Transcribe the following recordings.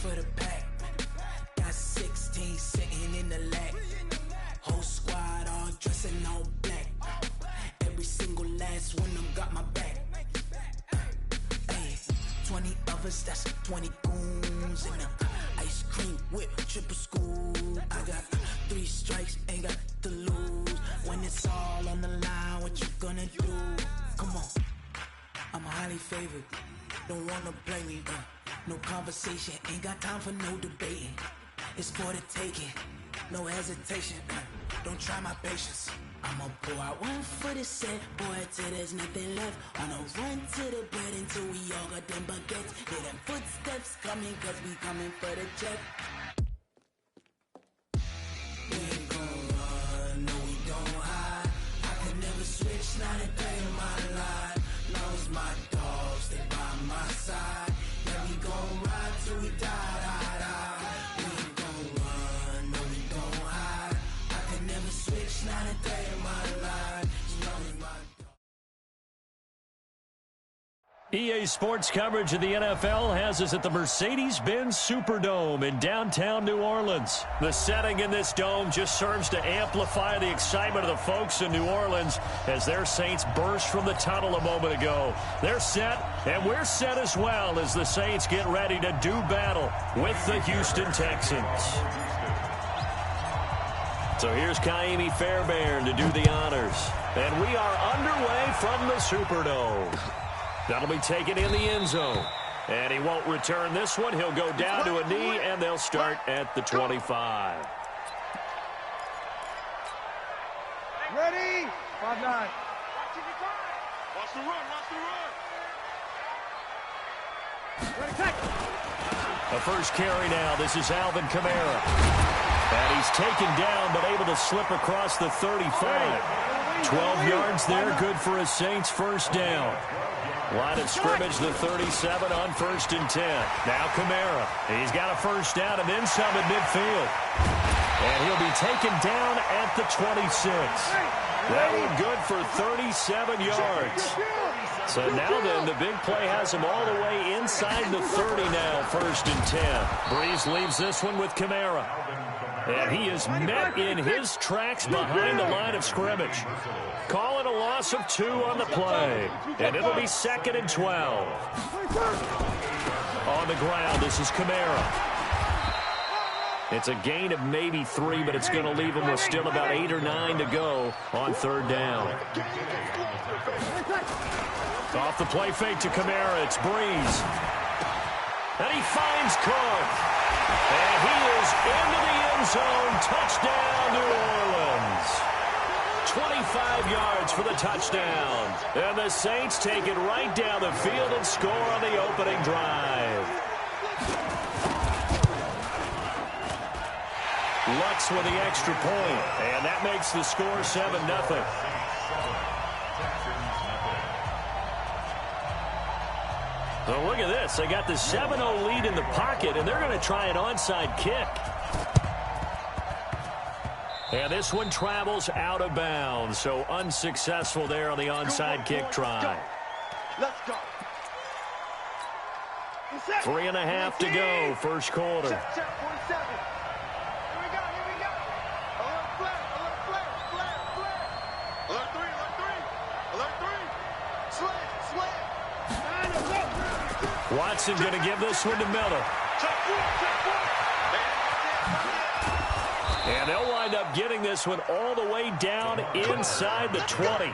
for the pack. Got 16 sitting in the lag. Whole squad all dressing all black. Every single last one of them got my back. Hey, 20 of us, that's 20 goons in them. Ice cream whip, triple scoop. I got 3 strikes, ain't got to lose. When it's all on the line, what you gonna do? Come on, I'm highly favored. Don't wanna play me, no conversation, ain't got time for no debating. It's for the taking, no hesitation. Don't try my patience. I'ma pour out one for the set, boy, till there's nothing left. On a run to the bread until we all got them baguettes. Hear them footsteps coming, cause we coming for the check. We ain't gon' run, no we don't hide. I could never switch, not a day in my life. Long as my dogs, they by my side. Yeah, we gon' ride till we die, die, die. We ain't gon' run, no we don't hide. I could never switch, not a day in my life. As long as my EA Sports coverage of the NFL has us at the Mercedes-Benz Superdome in downtown New Orleans. The setting in this dome just serves to amplify the excitement of the folks in New Orleans as their Saints burst from the tunnel a moment ago. They're set, and we're set as well as the Saints get ready to do battle with the Houston Texans. So here's Kaimi Fairbairn to do the honors. And we are underway from the Superdome. That'll be taken in the end zone. And he won't return this one. He'll go down to a knee, and they'll start at the 25. Ready? 5-9. Watch the run, watch the run. Ready, take. A first carry now. This is Alvin Kamara. And he's taken down, but able to slip across the 35. 12 yards there, good for a Saints first down. Line of scrimmage, the 37 on 1st and 10. Now Kamara. He's got a first down and then some at midfield. And he'll be taken down at the 26. That one good for 37 yards. So now then, the big play has him all the way inside the 30 now, 1st and 10. Breeze leaves this one with Kamara. And he is met in his tracks behind the line of scrimmage. Calling a loss of 2 on the play. And it'll be 2nd and 12. On the ground, this is Kamara. It's a gain of maybe 3, but it's going to leave him with still about 8 or 9 to go on 3rd down. Off the play fake to Kamara, it's Breeze. And he finds Cook. And he is into the end zone. Touchdown, New Orleans. 25 yards for the touchdown. And the Saints take it right down the field and score on the opening drive. Lutz with the extra point. And that makes the score 7-0. So look at this. They got the 7-0 lead in the pocket, and they're going to try an onside kick. And this one travels out of bounds, so unsuccessful there on the onside kick try. Let's go. 3.5 to go, first quarter. Check, 47. Here we go. Alert flare. Alert 3. Slam. Watson going to give this one to Miller. Check one. And they'll wind up getting this one all the way down inside the 20.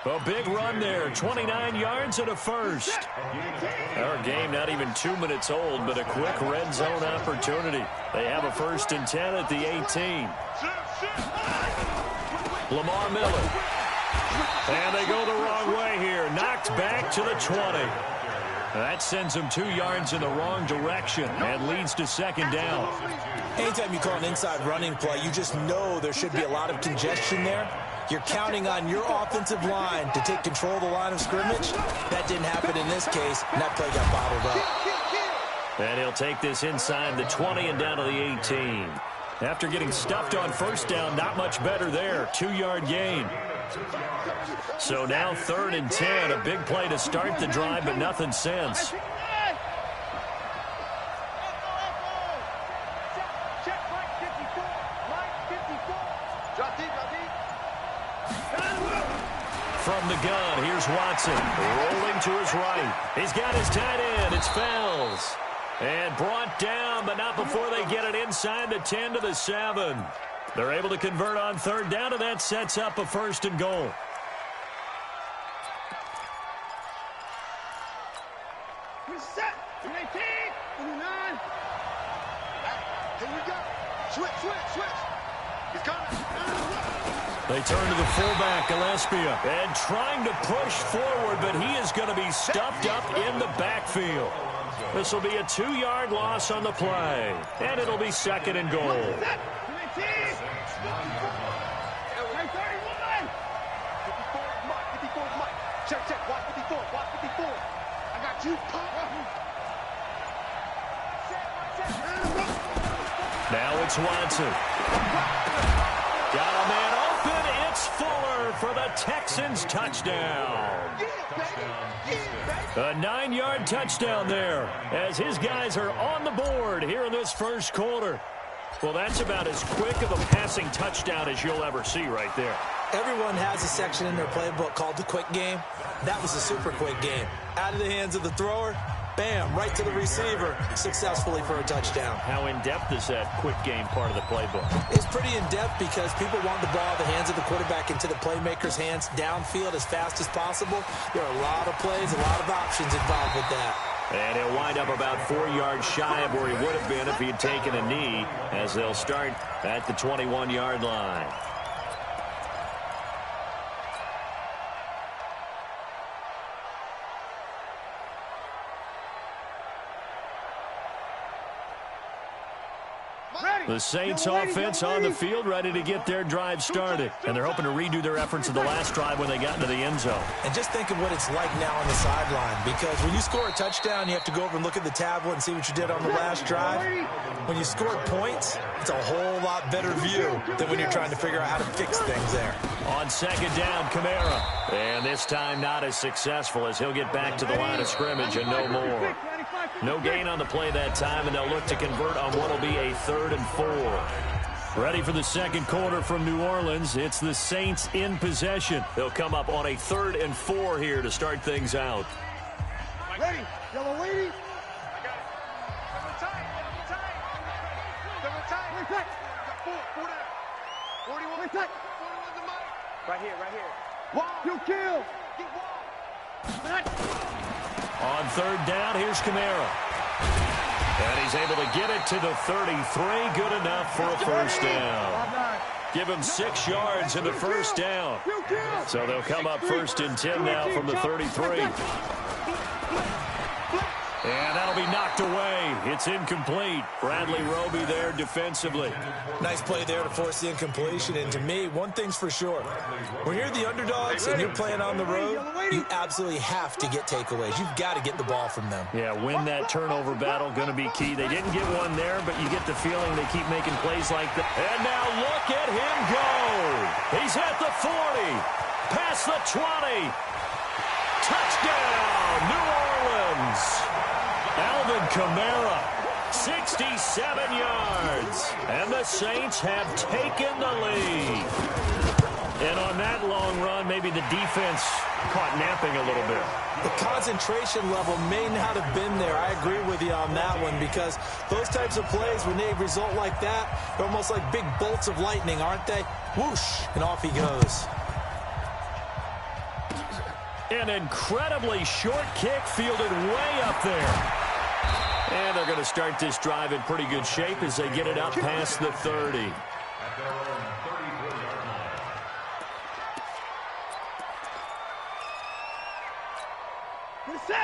A big run there, 29 yards and a first. Our game not even 2 minutes old, but a quick red zone opportunity. They have a 1st and 10 at the 18. Lamar Miller. And they go the wrong way here. Knocked back to the 20. That sends them 2 yards in the wrong direction and leads to 2nd down. Anytime you call an inside running play, you just know there should be a lot of congestion there. You're counting on your offensive line to take control of the line of scrimmage. That didn't happen in this case, and that play got bottled up. And he'll take this inside the 20 and down to the 18. After getting stuffed on first down, not much better there. 2-yard gain. So now 3rd and 10. A big play to start the drive, but nothing since. from the gun. Here's Watson rolling to his right. He's got his tight end. It's Fells. And brought down, but not before they get it inside the 10 to the 7. They're able to convert on third down, and that sets up a first and goal. Reset. 19. 29. Here we go. Switch. He's coming. They turn to the fullback, Gillespie, and trying to push forward, but he is going to be stuffed up in the backfield. This will be a 2-yard loss on the play, and it'll be second and goal. 19. 54, Mike. Check. Watch 54. I got you. Now it's Watson. Got a man open. It's Fuller for the Texans touchdown. A 9-yard touchdown there as his guys are on the board here in this first quarter. Well, that's about as quick of a passing touchdown as you'll ever see right there. Everyone has a section in their playbook called the quick game. That was a super quick game. Out of the hands of the thrower, bam, right to the receiver, successfully for a touchdown. How in-depth is that quick game part of the playbook? It's pretty in-depth because people want the ball out of the hands of the quarterback into the playmaker's hands downfield as fast as possible. There are a lot of plays, a lot of options involved with that. And he'll wind up about 4 yards shy of where he would have been if he had taken a knee, as they'll start at the 21-yard line. The Saints offense on the field, ready to get their drive started. And they're hoping to redo their efforts of the last drive when they got into the end zone. And just think of what it's like now on the sideline, because when you score a touchdown, you have to go over and look at the tablet and see what you did on the last drive. When you score points, it's a whole lot better view than when you're trying to figure out how to fix things there. On second down, Kamara. And this time not as successful as he'll get back to the line of scrimmage and no more. No gain on the play that time, and they'll look to convert on what will be a 3rd and 4. Ready for the second quarter from New Orleans. It's the Saints in possession. They'll come up on a 3rd and 4 here to start things out. Ready. Yellow lady. I got it. Double tight. Got 4 down. 41. 41 the mic. Right here. Wall. You kill. Get wall. On third down, here's Kamara. And he's able to get it to the 33. Good enough for a first down. Give him 6 yards in the first down. So they'll come up 1st and 10 now from the 33. And that'll be knocked away. It's incomplete. Bradley Roby there defensively. Nice play there to force the incompletion. And to me, one thing's for sure. When you're the underdogs and you're playing on the road, you absolutely have to get takeaways. You've got to get the ball from them. Yeah, win that turnover battle, going to be key. They didn't get one there, but you get the feeling they keep making plays like that. And now look at him go. He's at the 40, past the 20. Touchdown, New Orleans. Alvin Kamara, 67 yards. And the Saints have taken the lead. And on that long run, maybe the defense caught napping a little bit. The concentration level may not have been there. I agree with you on that one, because those types of plays, when they result like that, they're almost like big bolts of lightning, aren't they? Whoosh, and off he goes. An incredibly short kick fielded way up there. And they're going to start this drive in pretty good shape as they get it up past the 30.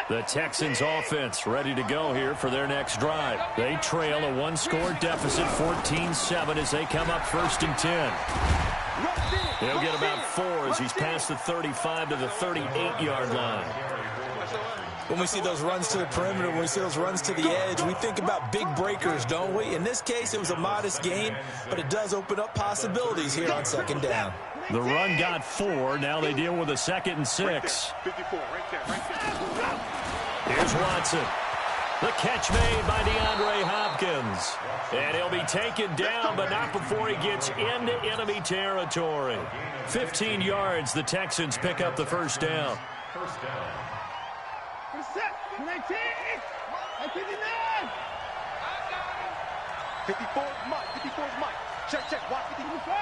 The Texans offense ready to go here for their next drive. They trail a 1-score deficit, 14-7, as they come up 1st and 10. He'll get about 4 as he's past the 35 to the 38-yard line. When we see those runs to the perimeter, when we see those runs to the edge, we think about big breakers, don't we? In this case, it was a modest gain, but it does open up possibilities here on second down. The run got 4. Now they deal with a 2nd and 6. 54, right there. Here's Watson. The catch made by DeAndre Hopkins. Hopkins. And he'll be taken down, but not before he gets into enemy territory. 15 yards, the Texans pick up the first down. First down. 54 is Mike. 54 is Mike. Check. Watch 54.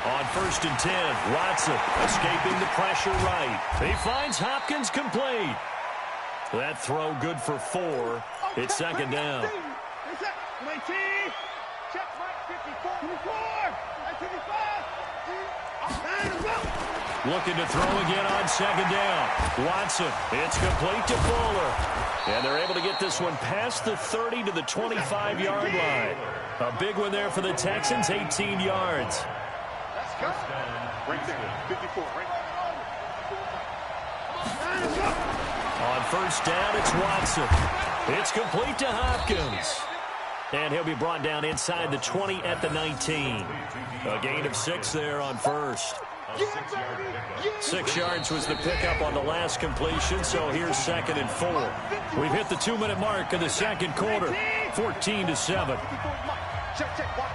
On 1st and 10, Watson escaping the pressure right. He finds Hopkins complete. That throw good for 4. It's second down. Looking to throw again on second down. Watson, it's complete to Fuller. And they're able to get this one past the 30 to the 25-yard line. A big one there for the Texans, 18 yards. Let's go. Right there, 54, right On first down, it's Watson. It's complete to Hopkins. And he'll be brought down inside the 20 at the 19. A gain of 6 there on first. 6 yards was the pickup on the last completion, so here's 2nd and 4. We've hit the 2-minute mark in the second quarter, 14-7.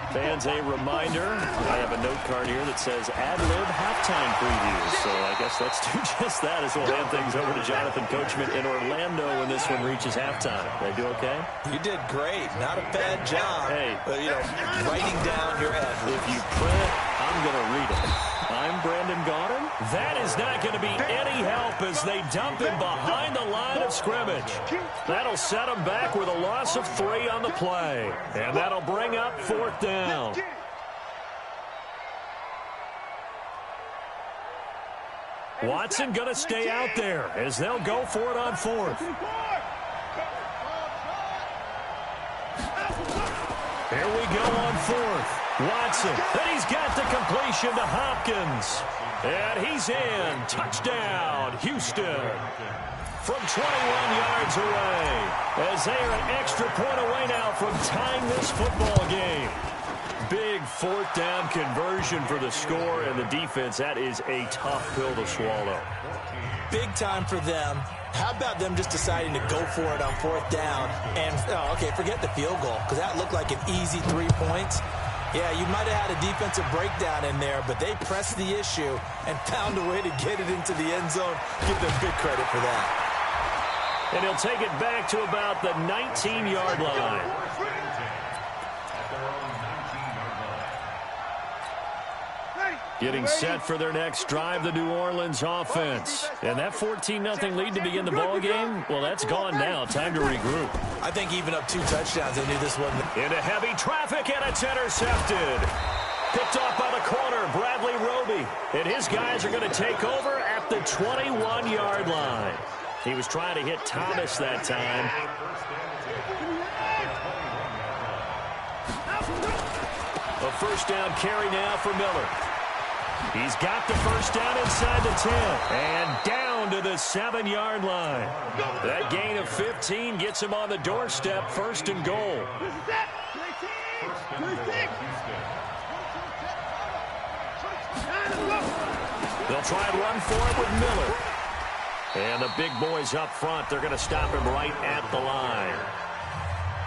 Fans, a reminder, I have a note card here that says ad-lib halftime previews, so I guess let's do just that as we'll hand things over to Jonathan Coachman in Orlando when this one reaches halftime. Did I do okay? You did great. Not a bad job. Hey. Writing down your ad-libs. If you print, I'm going to read it. I'm Brandon Gaudin. That is not going to be any help as they dump him behind the line of scrimmage. That'll set him back with a loss of 3 on the play. And that'll bring up 4th down. Watson going to stay out there as they'll go for it on 4th. Here we go on 4th. Watson, and he's got the completion to Hopkins. And he's in. Touchdown, Houston. From 21 yards away, as they are an extra point away now from tying this football game. Big 4th down conversion for the score, and the defense, that is a tough pill to swallow. Big time for them. How about them just deciding to go for it on 4th down? And, forget the field goal, because that looked like an easy 3 points. Yeah, you might have had a defensive breakdown in there, but they pressed the issue and found a way to get it into the end zone. Give them big credit for that. And he'll take it back to about the 19-yard line. Getting set for their next drive, the New Orleans offense. And that 14-0 lead to begin the ball game, well, that's gone now. Time to regroup. I think even up 2 touchdowns, they knew this wasn't. Into heavy traffic, and it's intercepted. Picked off by the corner, Bradley Roby. And his guys are going to take over at the 21-yard line. He was trying to hit Thomas that time. A first down carry now for Miller. He's got the first down inside the 10 and down to the 7-yard line. That gain of 15 gets him on the doorstep, 1st and goal. They'll try and run for it with Miller. And the big boys up front, they're going to stop him right at the line.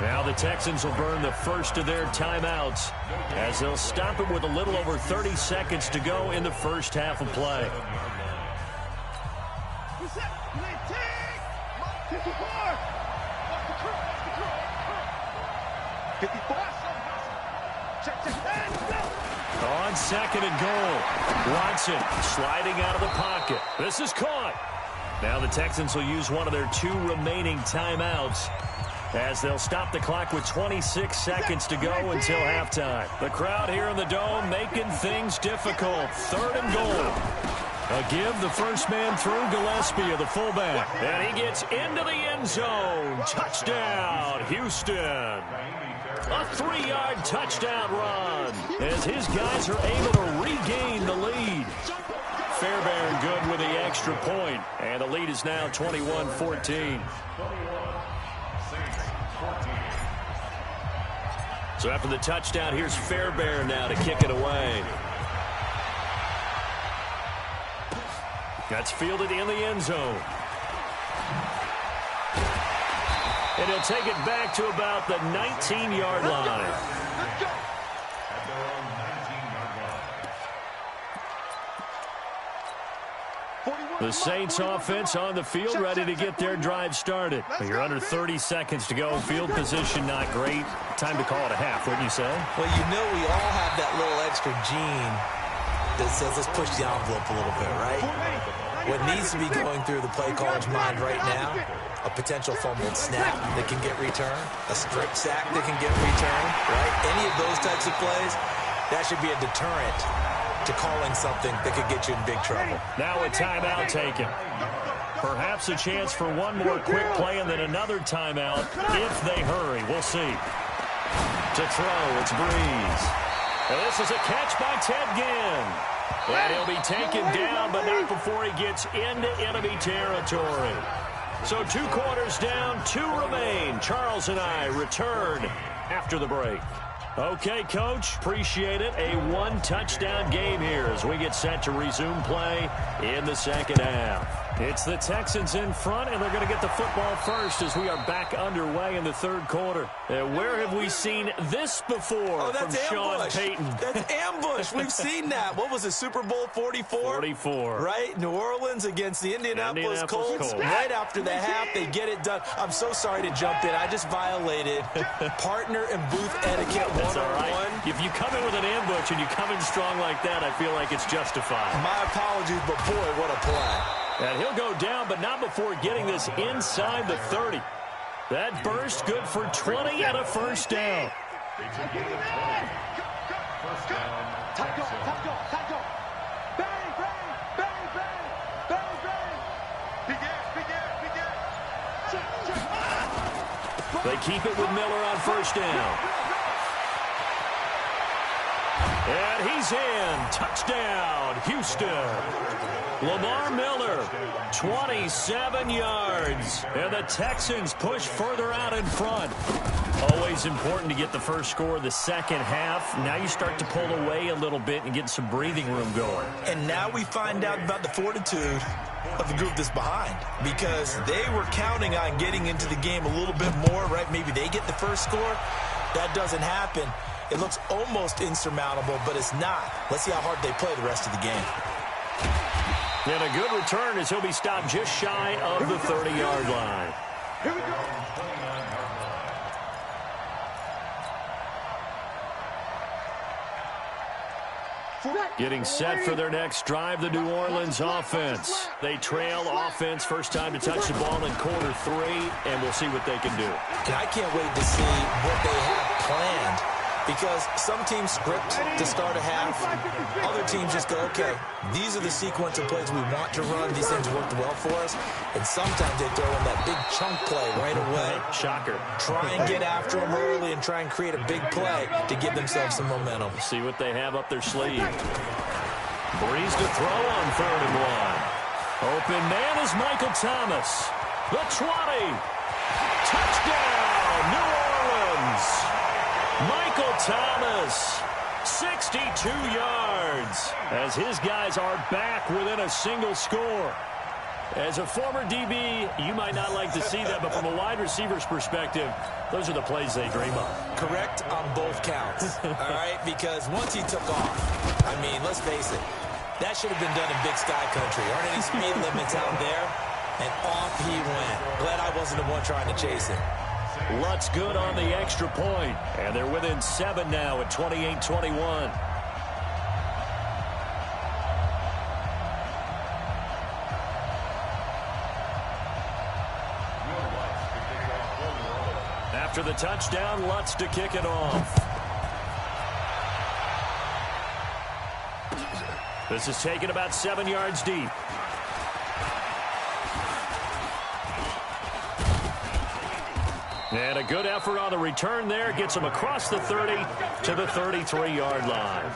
Now the Texans will burn the first of their timeouts as they'll stop him with a little over 30 seconds to go in the first half of play. On 2nd and goal, Watson sliding out of the pocket. This is caught. Now the Texans will use one of their 2 remaining timeouts as they'll stop the clock with 26 seconds to go until halftime. The crowd here in the Dome making things difficult. 3rd and goal. A give, the first man through, Gillespie, the fullback. And he gets into the end zone. Touchdown, Houston. A 3-yard touchdown run as his guys are able to regain the lead. Fairbairn good with the extra point, and the lead is now 21-14. So after the touchdown, here's Fairbairn now to kick it away. That's fielded in the end zone. And And he'll take it back to about the 19-yard line. Let's go. The Saints offense on the field, ready to get their drive started. You're under 30 seconds to go. Field position not great. Time to call it a half, wouldn't you say? Well, you know we all have that little extra gene that says let's push the envelope a little bit, right? What needs to be going through the play caller's mind right now, a potential fumbled snap that can get returned, a strip sack that can get returned, right? Any of those types of plays, that should be a deterrent to calling something that could get you in big trouble. Now a timeout taken. Perhaps a chance for one more quick play and then another timeout if they hurry. We'll see. To throw, it's Breeze. And this is a catch by Ted Ginn. And he'll be taken down, but not before he gets into enemy territory. So 2 quarters down, 2 remain. Charles and I return after the break. Okay, Coach, appreciate it. A 1-touchdown game here as we get set to resume play in the second half. It's the Texans in front, and they're going to get the football first as we are back underway in the third quarter. Where have we seen this before from Sean Payton? That's ambush. We've seen that. What was it, Super Bowl 44? 44. Right? New Orleans against the Indianapolis Colts. Right after the half, they get it done. I'm so sorry to jump in. I just violated partner and booth etiquette 101. That's all right. If you come in with an ambush and you come in strong like that, I feel like it's justified. My apologies, but boy, what a play. And he'll go down, but not before getting this inside the 30. That burst good for 20 and a first down. They keep it with Miller on first down. And he's in. Touchdown, Houston. Lamar Miller, 27 yards. And the Texans push further out in front. Always important to get the first score of the second half. Now you start to pull away a little bit and get some breathing room going. And now we find out about the fortitude of the group that's behind, because they were counting on getting into the game a little bit more, right? Maybe they get the first score. That doesn't happen. It looks almost insurmountable, but it's not. Let's see how hard they play the rest of the game. And a good return as he'll be stopped just shy of the 30-yard line. Here we go. Getting set for their next drive, the New Orleans offense. They trail offense, first time to touch the ball in quarter 3, and we'll see what they can do. And I can't wait to see what they have planned, because some teams script to start a half. Other teams just go, okay, these are the sequence of plays we want to run. These things worked well for us. And sometimes they throw in that big chunk play right away. Shocker. Try and get after them early and try and create a big play to give themselves some momentum. See what they have up their sleeve. Breeze to throw on 3rd and 1. Open man is Michael Thomas. The 20. Touchdown, New Orleans. Michael Thomas, 62 yards, as his guys are back within a single score. As a former DB, you might not like to see that, but from a wide receiver's perspective, those are the plays they dream of. Correct on both counts, all right? Because once he took off, I mean, let's face it, that should have been done in Big Sky Country. Aren't any speed limits out there? And off he went. Glad I wasn't the one trying to chase him. Lutz good on the extra point, and they're within 7 now at 28-21. After the touchdown, Lutz to kick it off. This is taken about 7 yards deep. And a good effort on the return there. Gets him across the 30 to the 33-yard line.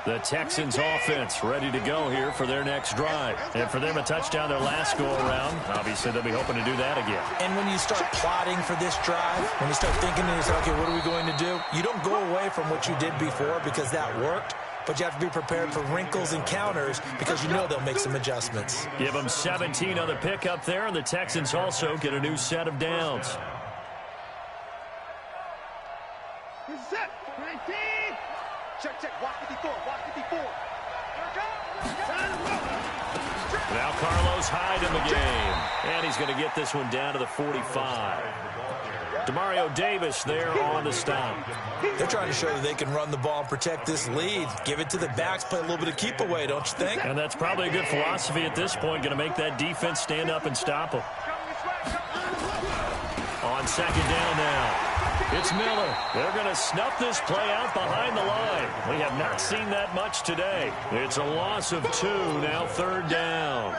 The Texans offense ready to go here for their next drive. And for them, a touchdown their last go-around. Obviously, they'll be hoping to do that again. And when you start plotting for this drive, when you start thinking to yourself, okay, what are we going to do? You don't go away from what you did before because that worked. but you have to be prepared for wrinkles and counters because you know they'll make some adjustments. Give them 17 on the pickup there, and the Texans also get a new set of downs. Set. 19. Check. Watch 54. Watch 54. Now Carlos Hyde in the game. And he's going to get this one down to the 45. Demario Davis there on the stop. They're trying to show that they can run the ball and protect this lead. Give it to the backs, play a little bit of keep away, don't you think? And that's probably a good philosophy at this point. Going to make that defense stand up and stop them. On second down now. It's Miller. They're going to snuff this play out behind the line. We have not seen that much today. It's a loss of 2, now third down.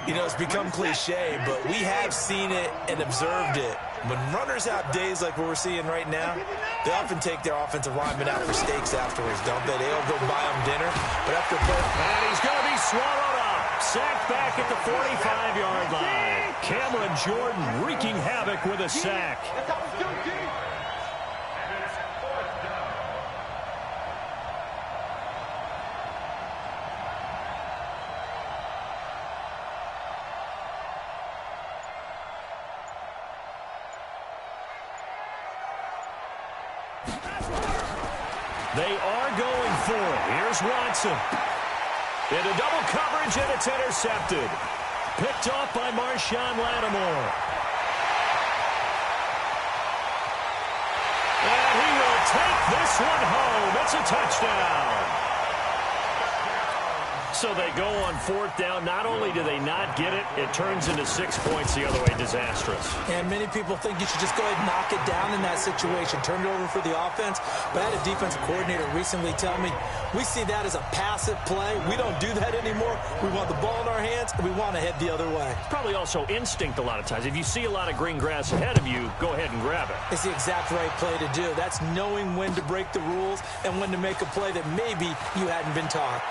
You know, it's become cliche, but we have seen it and observed it. When runners have days like what we're seeing right now, they often take their offensive linemen out for steaks afterwards, don't they? They'll go buy them dinner, but after a play... And he's going to be swallowed up. Sacked back at the 45-yard line. Cameron Jordan wreaking havoc with a sack. They are going for it. Here's Watson. Into double coverage, and it's intercepted. Picked off by Marshawn Lattimore. And he will take this one home. It's a touchdown. So they go on fourth down. Not only do they not get it, it turns into 6 points the other way. Disastrous. And many people think you should just go ahead and knock it down in that situation. Turn it over for the offense. But I had a defensive coordinator recently tell me, we see that as a passive play. We don't do that anymore. We want the ball in our hands, and we want to head the other way. It's probably also instinct a lot of times. If you see a lot of green grass ahead of you, go ahead and grab it. It's the exact right play to do. That's knowing when to break the rules and when to make a play that maybe you hadn't been taught.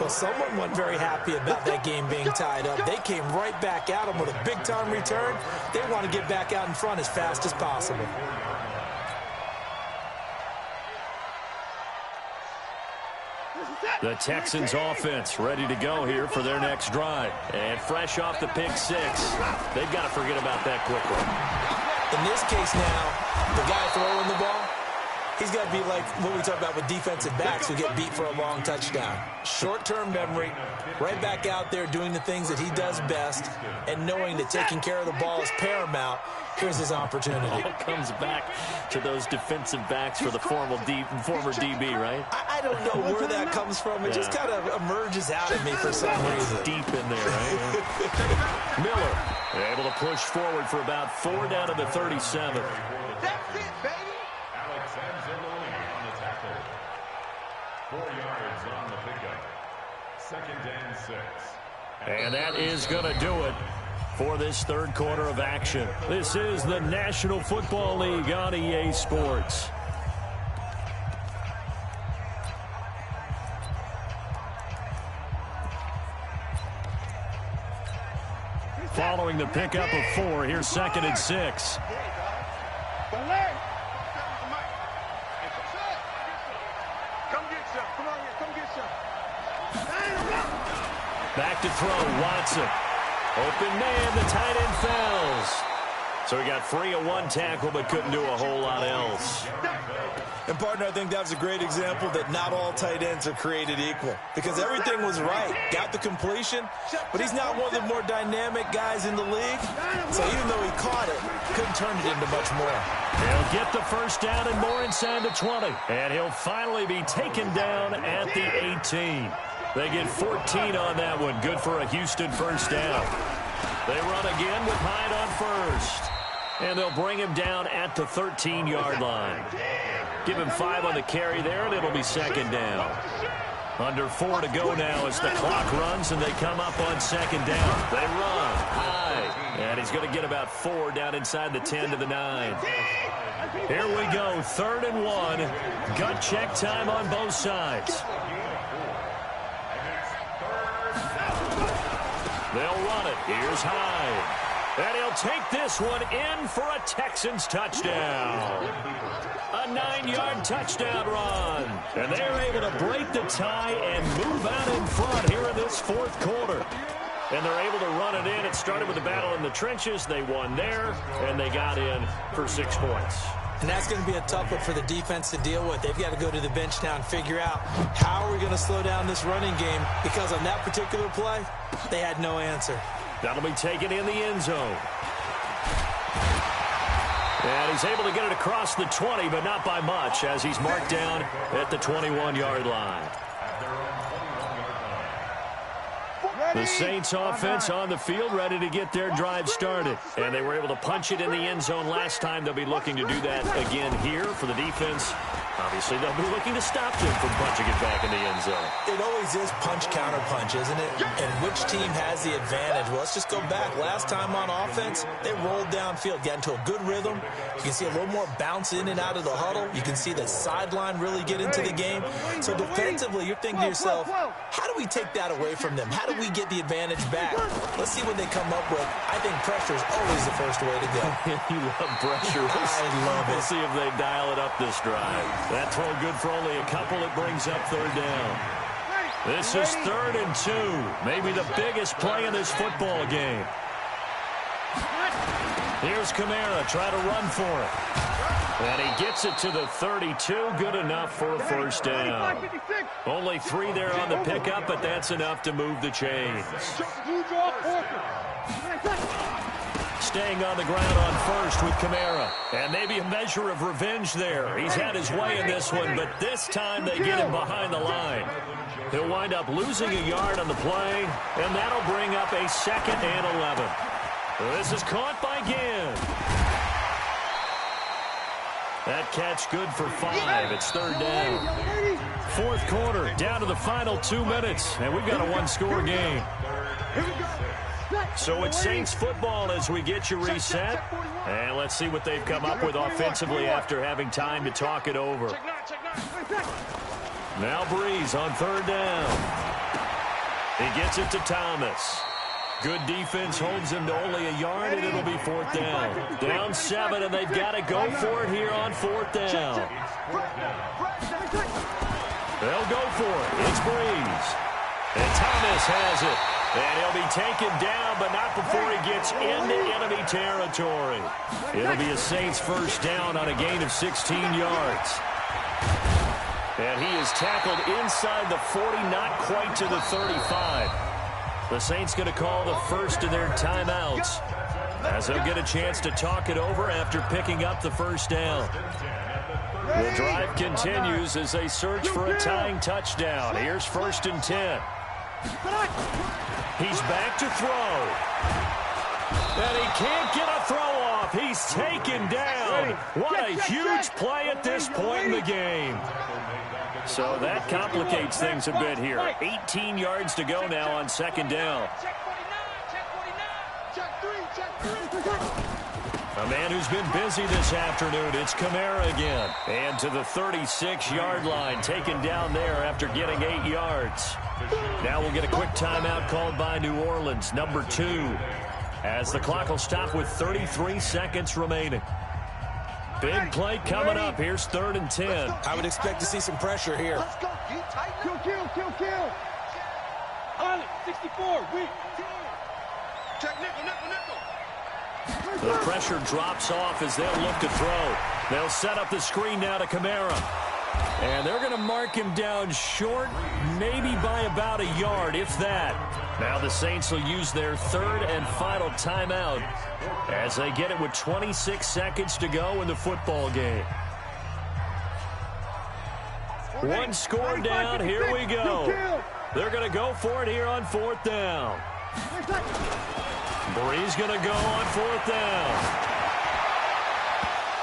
Well, someone wasn't very happy about that game being tied up. They came right back at them with a big-time return. They want to get back out in front as fast as possible. The Texans offense ready to go here for their next drive. And fresh off the pick 6, they've got to forget about that quickly. In this case now, the guy throwing the ball, he's got to be like what we talk about with defensive backs who get beat for a long touchdown. Short-term memory, right back out there doing the things that he does best, and knowing that taking care of the ball is paramount. Here's his opportunity. All comes back to those defensive backs for the former DB, right? I don't know where that comes from. It just kind of emerges out of me for some reason. Deep in there, right? Miller able to push forward for about 4 down to the 37. That's it, baby. 4 yards on the pickup. 2nd and 6. And that is going to do it for this third quarter of action. This is the National Football League on EA Sports. Following the pickup of 4, here's 2nd and 6. Back to throw, Watson. Open man, the tight end falls. So he got free of 1 tackle, but couldn't do a whole lot else. And, partner, I think that was a great example that not all tight ends are created equal. Because everything was right. Got the completion, but he's not one of the more dynamic guys in the league. So even though he caught it, couldn't turn it into much more. He'll get the first down and more inside the 20. And he'll finally be taken down at the 18. They get 14 on that one. Good for a Houston first down. They run again with Hyde on first. And they'll bring him down at the 13-yard line. Give him 5 on the carry there, and it'll be 2nd down. Under 4 to go now as the clock runs, and they come up on 2nd down. They run high, and he's going to get about 4 down inside the 10 to the 9. Here we go, 3rd and 1. Gut check time on both sides. They'll run it. Here's Hyde. And he'll take this one in for a Texans touchdown. A 9-yard touchdown run. And they're able to break the tie and move out in front here in this fourth quarter. And they're able to run it in. It started with a battle in the trenches. They won there, and they got in for 6 points. And that's going to be a tough one for the defense to deal with. They've got to go to the bench now and figure out how are we going to slow down this running game, because on that particular play, they had no answer. That'll be taken in the end zone. And he's able to get it across the 20, but not by much, as he's marked down at the 21-yard line. The Saints offense on the field, ready to get their drive started. And they were able to punch it in the end zone last time. They'll be looking to do that again here for the defense. Obviously, they'll be looking to stop them from punching it back in the end zone. It always is punch-counter-punch, isn't it? And which team has the advantage? Well, let's just go back. Last time on offense, they rolled downfield, got into a good rhythm. You can see a little more bounce in and out of the huddle. You can see the sideline really get into the game. So defensively, you're thinking to yourself, how do we take that away from them? How do we get the advantage back? Let's see what they come up with. I think pressure is always the first way to go. You love pressure. I love it. We'll see if they dial it up this drive. That throw good for only a couple. It brings up third down. This is 3rd and 2. Maybe the biggest play in this football game. Here's Kamara trying to run for it. And he gets it to the 32. Good enough for a first down. Only 3 there on the pickup, but that's enough to move the chains. Staying on the ground on first with Kamara. And maybe a measure of revenge there. He's had his way in this one, but this time they get him behind the line. He'll wind up losing a yard on the play, and that'll bring up a 2nd and 11. This is caught by Ginn. That catch good for 5. It's 3rd down. Fourth quarter, down to the final 2 minutes, and we've got a 1-score game. So it's Saints football as we get you reset. And let's see what they've come up with offensively after having time to talk it over. Now Breeze on 3rd down. He gets it to Thomas. Good defense holds him to only a yard, and it'll be 4th down. Down 7, and they've got to go for it here on 4th down. They'll go for it. It's Breeze. And Thomas has it. And he'll be taken down, but not before he gets into enemy territory. It'll be a Saints first down on a gain of 16 yards. And he is tackled inside the 40, not quite to the 35. The Saints going to call the first of their timeouts, as they'll get a chance to talk it over after picking up the first down. The drive continues as they search for a tying touchdown. Here's 1st and 10. He's back to throw. And he can't get a throw off. He's taken down. What a huge play at this point in the game. So that complicates things a bit here. 18 yards to go now on 2nd down. A man who's been busy this afternoon, it's Kamara again. And to the 36-yard line, taken down there after getting 8 yards. Now we'll get a quick timeout called by New Orleans, number 2, as the clock will stop with 33 seconds remaining. Big play coming up. Here's 3rd and 10. I would expect to see some pressure here. Let's go. Kill. On it. 64. Weak. Check nickel. The pressure drops off as they'll look to throw. They'll set up the screen now to Kamara. And they're going to mark him down short, maybe by about a yard, if that. Now the Saints will use their 3rd and final timeout as they get it with 26 seconds to go in the football game. 1 score down. Here we go. They're going to go for it here on 4th down. Breeze going to go on 4th down.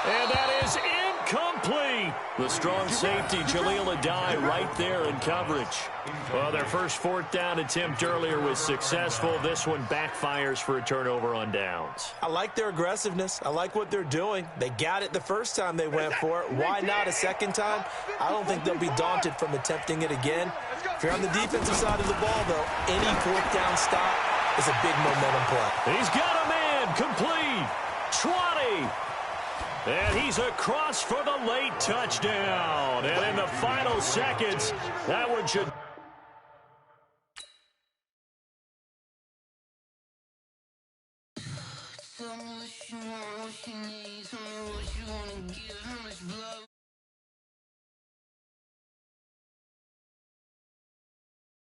And that is incomplete. The strong safety, Jaleel Adai, right there in coverage. Well, their first 4th down attempt earlier was successful. This one backfires for a turnover on downs. I like their aggressiveness. I like what they're doing. They got it the first time they went for it. Why not a second time? I don't think they'll be daunted from attempting it again. If you're on the defensive side of the ball, though, any 4th down stop is a big momentum play. He's got a man run, complete. 20. And he's across for the late touchdown. And in the final seconds, that one should...